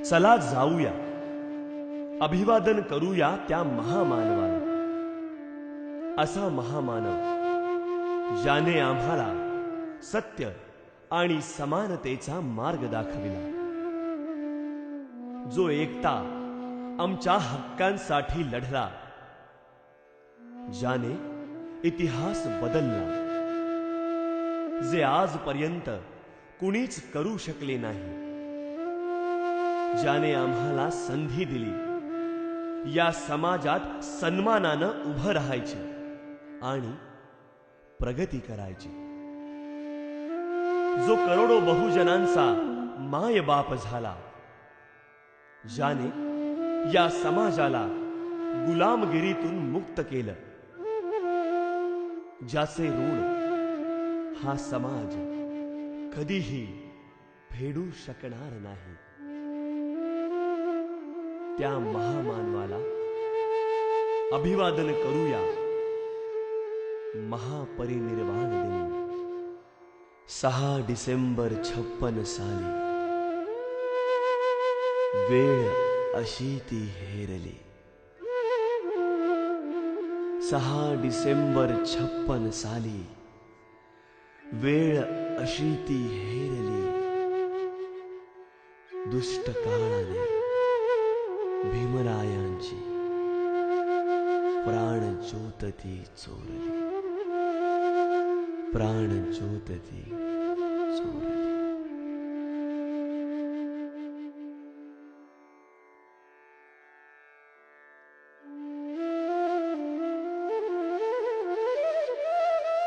चला जाऊया, अभिवादन करूया त्या महामानवाला. असा महामानव ज्याने आम्हाला सत्य आणि समानतेचा मार्ग दाखविला, जो एकता आमच्या हक्कांसाठी लढला, ज्याने इतिहास बदलला, जे आजपर्यंत कुणीच करू शकले नाही, ज्याने आम्हाला संधी दिली या समाजात सन्मानानं उभं राहायचे आणि प्रगती करायची, जो करोडो बहुजनांचा मायबाप झाला, ज्याने या समाजाला गुलामगिरीतून मुक्त केलं, ज्याचे ऋण हा समाज कधीही फेडू शकणार नाही, त्या महामानवाला अभिवादन करूया महापरिनिर्वाण दिनी. 6 डिसेंबर 56 साली वेळ अशी ती हेरली. 6 डिसेंबर 56 साली वेळ अशी ती हेरली. दुष्ट काळाने भीमरायांची प्राण ज्योत ती चोरली, प्राण ज्योत ती चोरली.